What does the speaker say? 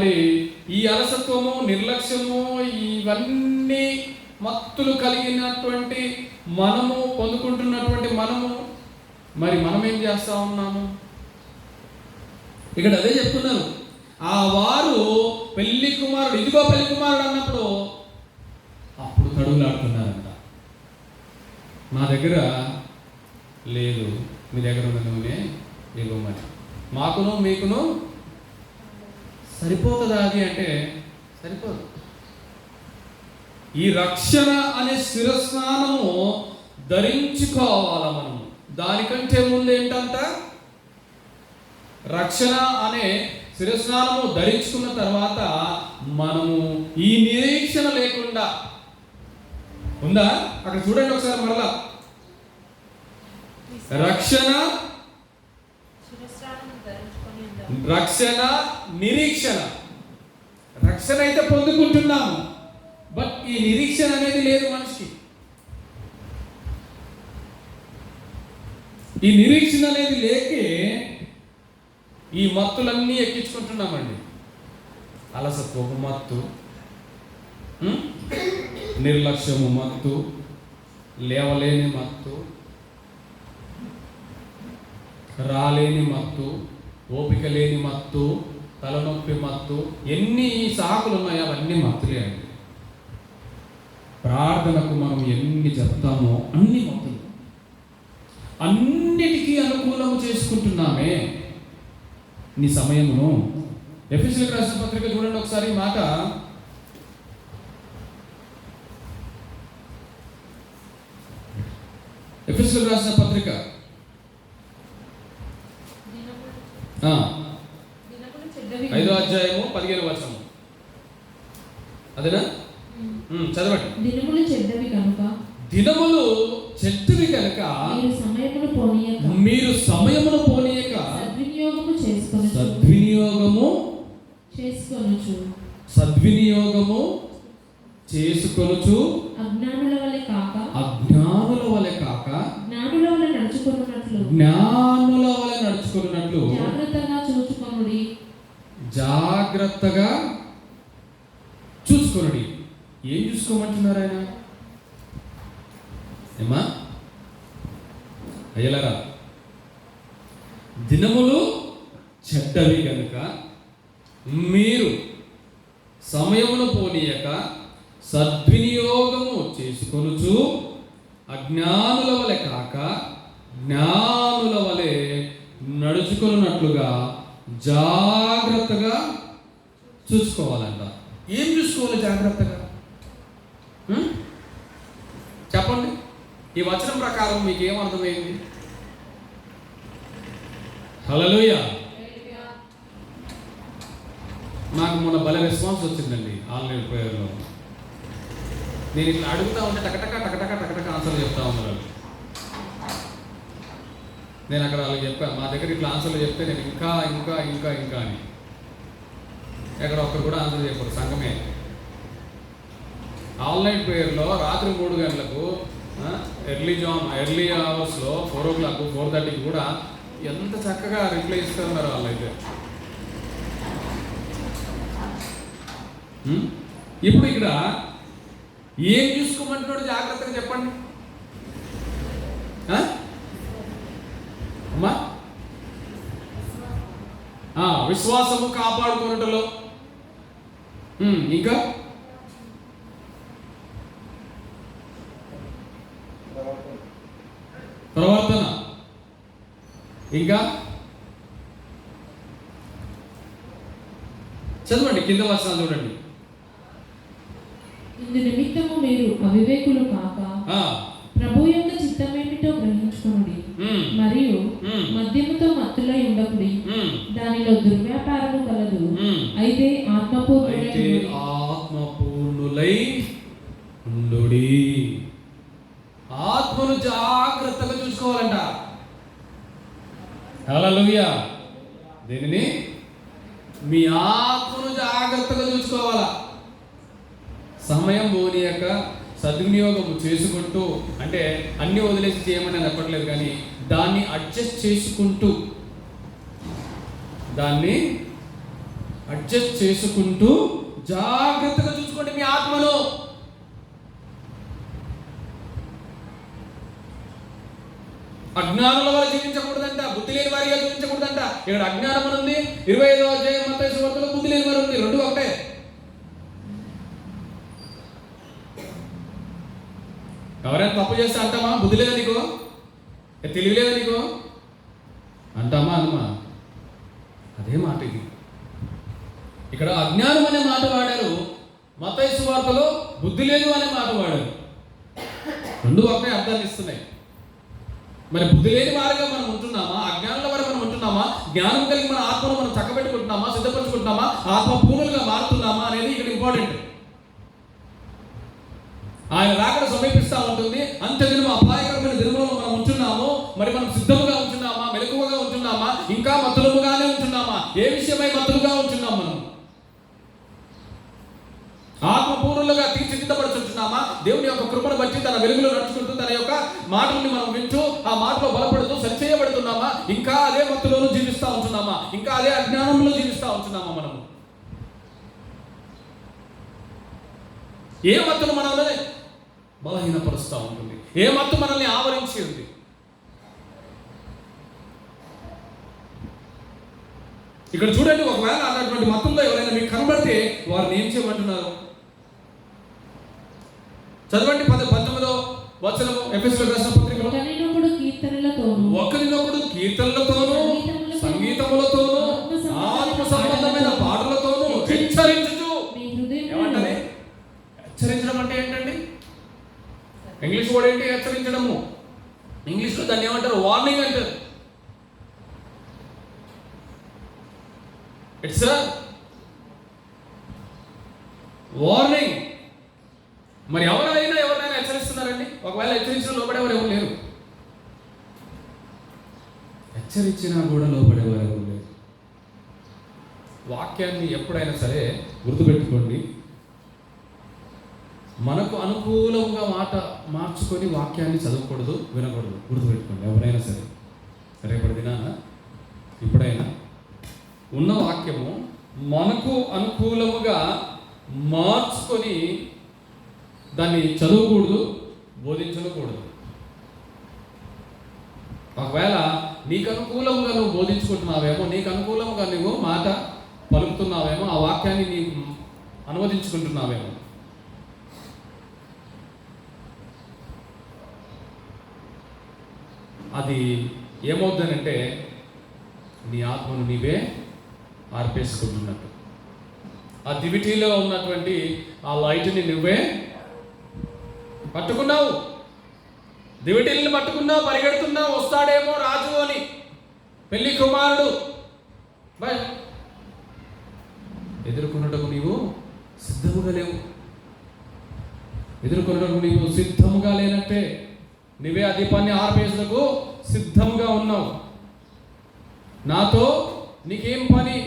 మరి ఈ అలసత్వము, నిర్లక్ష్యము, ఇవన్నీ మత్తులు కలిగినటువంటి మనము పొందుకుంటున్నటువంటి మరి మనం ఏం చేస్తా ఉన్నాము? ఇక్కడ అదే చెప్తున్నారు. ఆ వారు పెళ్లి కుమారుడు, ఇదిగో పెళ్లి కుమారుడు అన్నప్పుడు అప్పుడు తడుగులాడుతున్నారంట. మా దగ్గర లేదు, మీ దగ్గర ఉన్న నూనె ఇవ్వమని. మాకును మీకును సరిపోతుందా అది అంటే సరిపోదు. ఈ రక్షణ అనే శిరస్నానము ధరించుకోవాలా మనము. దానికంటే ముందు ఏంటంట, రక్షణ అనే శిరస్నానము ధరించుకున్న తర్వాత మనము ఈ నిరీక్షణ లేకుండా ఉందా? అక్కడ చూడండి ఒకసారి మరలా. రక్షణ, నిరీక్షణ. రక్షణ అయితే పొందుకుంటున్నాము, బట్ ఈ నిరీక్షణ అనేది లేదు మనిషికి. ఈ నిరీక్షణ అనేది లేకే ఈ మత్తులన్నీ ఎక్కించుకుంటున్నామండి. అలసత్వపు మత్తు, నిర్లక్ష్యము మత్తు, లేవలేని మత్తు, రాలేని మత్తు, ఓపిక లేని మత్తు, తలనొప్పి మత్తు, ఎన్ని సాకులు ఉన్నాయో అవన్నీ మత్తులే అండి. ప్రార్థనకు మనం ఎన్ని చెప్తామో అన్ని మత్తులు. అన్నిటికీ అనుకూలము చేసుకుంటున్నామే నీ సమయమును. ఎఫెసీయులకు రాసిన పత్రిక చూడండి ఒకసారి మాట. ఎఫెసీయులకు రాసిన పత్రిక 5వ అధ్యాయము 15వ వచనం. అదేనా? చదవండి. దినములు చెడ్డవి కనుక మీరు సమయమును పోనీయక సద్వినియోగము చేసుకొనుచు అజ్ఞానుల వలె కాక జ్ఞానుల వలె నడుచుకొనున్నట్లు జాగ్రత్తగా చూసుకొనుడి. ఏం చూసుకోమంటున్నారు ఆయన? ఏమా అయ్యలారా, దినములు చెడ్డవి కనుక మీరు సమయమును పోనీయక సద్వినియోగము చేసుకొనుచు అజ్ఞానుల వలె కాక జ్ఞానుల వలె నడుచుకున్నట్లుగా జాగ్రత్తగా చూసుకోవాలంట. ఏం చూసుకోవాలి జాగ్రత్తగా? చెప్పండి. ఈ వచనం ప్రకారం మీకు ఏమర్థమైంది? హల్లెలూయా. నాకు మొన్న భలే రెస్పాన్స్ వచ్చిందండి ఆన్లైన్ ప్రేయర్లో. నేను ఇట్లా అడుగుతా ఉంటే టకటక ఆన్సర్లు చెప్తా ఉన్నారు. నేను అక్కడ వాళ్ళకి చెప్పాను, మా దగ్గర ఇట్లా ఆన్సర్లు చెప్తే నేను ఇంకా ఇంకా ఇంకా ఇంకా అని. ఎక్కడ ఒక్కరు కూడా ఆన్సర్ చెప్పారు. సంఘమే ఆన్లైన్ ప్రేయర్లో రాత్రి 3 గంటలకు ఎర్లీ అవర్స్లో 4 o'clock 4:30 కూడా ఎంత చక్కగా రిప్లై ఇస్తున్నారు వాళ్ళైతే. ఇప్పుడు ఇక్కడ ఏం చూసుకోమంటున్నాడు జాగ్రత్తగా చెప్పండి అమ్మా. విశ్వాసము కాపాడుకున్నట్లో, ఇంకా ప్రవర్తన, ఇంకా చదవండి కింద వచనాలు చూడండి. ఇందు నిమిత్తము మీరు అవివేకులు కాక ప్రభు యొక్క చిత్తమేమిటో గ్రహించుకొనుడి. మరియు మద్యముతో మత్తులై ఉండకుడి, దానిలో దుర్వ్యాపారము కలదు. అయితే ఆత్మపూర్ణులై ఉండుడి. ఆత్మను జాగ్రత్తగా చూసుకోవాలంట. హల్లెలూయా. దీనిని మీ ఆత్మను జాగ్రత్తగా చూసుకోవాలా. సమయం పోనీయక సద్వినియోగం చేసుకుంటూ, అంటే అన్ని వదిలేసి చేయమని చెప్పట్లేదు, కానీ దాన్ని అడ్జస్ట్ చేసుకుంటూ, దాన్ని అడ్జస్ట్ చేసుకుంటూ జాగ్రత్తగా చూసుకోండి మీ ఆత్మను. అజ్ఞానుల వల్ల జీవించకూడదంట, బుద్ధి లేని వారిగా జీవించకూడదంట. ఇక్కడ అజ్ఞానం అని ఉంది, 25వ అధ్యాయం మత్తయి సువార్తలో బుద్ధి లేని వారు ఉంది. రెండు ఒకటే. ఎవరైనా తప్పు చేస్తే అంటామా బుద్ధి లేదా నీకో, తెలివి లేదా నీకో అంటామా అనమా? అదే మాట ఇది. ఇక్కడ అజ్ఞానం అనే మాట వాడారు, మత్తయి సువార్తలో బుద్ధి లేదు అనే మాట వాడారు. రెండు ఒకటే అర్థాలు ఇస్తున్నాయి. మరి బుద్ధి లేని వారిగా మనం ఉంటున్నామా, అజ్ఞానుల వారు మనం ఉంటున్నామా, జ్ఞానం కలిగి మన ఆత్మను మనం చక్కబెట్టుకుంటున్నామా, సిద్ధపరచుకుంటున్నామా, ఆత్మ పూర్ణులుగా మారుతున్నామా అనేది ఇక్కడ ఇంపార్టెంట్. ఆయన రాకడ సమీపిస్తూ ఉంటుంది. అంత్యదినం అపాయకరమైన దినములో మనం ఉంటున్నాము. మరి మనం సిద్ధముగా ఉంటున్నామా, మెలకువగా ఉంటున్నామా, ఇంకా మత్తులముగానే ఉంటున్నామా? ఏ విషయమై మత్తులుగా ఉంటున్నాం మనం? ఆత్మపూర్ణులుగా తీర్చిదిద్దపడుచుంటున్నామా? దేవుని యొక్క కృపను బట్టి తన వెలుగులో నడుచుకుంటూ తన యొక్క మాటల్ని మనం వింటూ ఆ మాటలో బలపడుతూ సరిచేయబడుతున్నామా? ఇంకా అదే మత్తులోనూ జీవిస్తూ ఉంటున్నామా? ఇంకా అదే అజ్ఞానంలో జీవిస్తూ ఉంటున్నామా? మనము ఏ మత్తును మనల్ని బలహీనపరుస్తూ ఉంటుంది? ఏ మత్తు మనల్ని ఆవరించి ఉంది? ఇక్కడ చూడండి, ఒకవేళ అన్నటువంటి మత్తుల్లో ఎవరైనా మీకు కనబడితే వారిని ఏం చేయమంటున్నారు? చదవండి 19వ వచనము, ఎఫెసీయులకు రాసిన పత్రికలో. ఒకరినొకడు కీర్తనలతోనూ సంగీతములతోనూ ఆత్మ సంబంధమైన పాటలతోనూ హెచ్చరించుచు. ఏమంటది? హెచ్చరించడం అంటే ఏంటండి? ఇంగ్లీష్ వర్డ్ ఏంటి హెచ్చరించడము? ఇంగ్లీష్లో దాన్ని ఏమంటారు? వార్నింగ్ అంటారు. It's warning. మరి ఎవరినైనా హెచ్చరిస్తున్నారండి? ఒకవేళ హెచ్చరించిన లోపడేవారు ఎవరు లేరు. హెచ్చరించినా కూడా లోపడేవారు ఎవరు లేరు. వాక్యాన్ని ఎప్పుడైనా సరే గుర్తుపెట్టుకోండి, మనకు అనుకూలంగా మాట మార్చుకొని వాక్యాన్ని చదవకూడదు, వినకూడదు. గుర్తుపెట్టుకోండి ఎవరైనా సరే. రేపటి దినాన ఇప్పుడైనా ఉన్న వాక్యము మనకు అనుకూలముగా మార్చుకొని దాన్ని చదవకూడదు, బోధించకూడదు. ఒకవేళ నీకు అనుకూలంగా నువ్వు బోధించుకుంటున్నావేమో, నీకు అనుకూలంగా నువ్వు మాట పలుకుతున్నావేమో, ఆ వాక్యాన్ని నీకు అనువదించుకుంటున్నావేమో, అది ఏమవుతుందంటే నీ ఆత్మను నీవే ఆర్పేసుకుంటున్నట్టు. ఆ దివిటీలో ఉన్నటువంటి ఆ లైట్ని నువ్వే పట్టుకున్నావు, దివిటీలను పట్టుకున్నావు, పరిగెడుతున్నావు, వస్తాడేమో రాజు అని, పెళ్లి కుమారుడు. ఎదుర్కొనుటకు నీవు సిద్ధముగా లేవు. ఎదుర్కొనుటకు నీవు సిద్ధముగా లేనట్టే. నువ్వే ఆ దీపాన్ని ఆర్పేసుటకు సిద్ధముగా ఉన్నావు. నాతో నీకేం పని?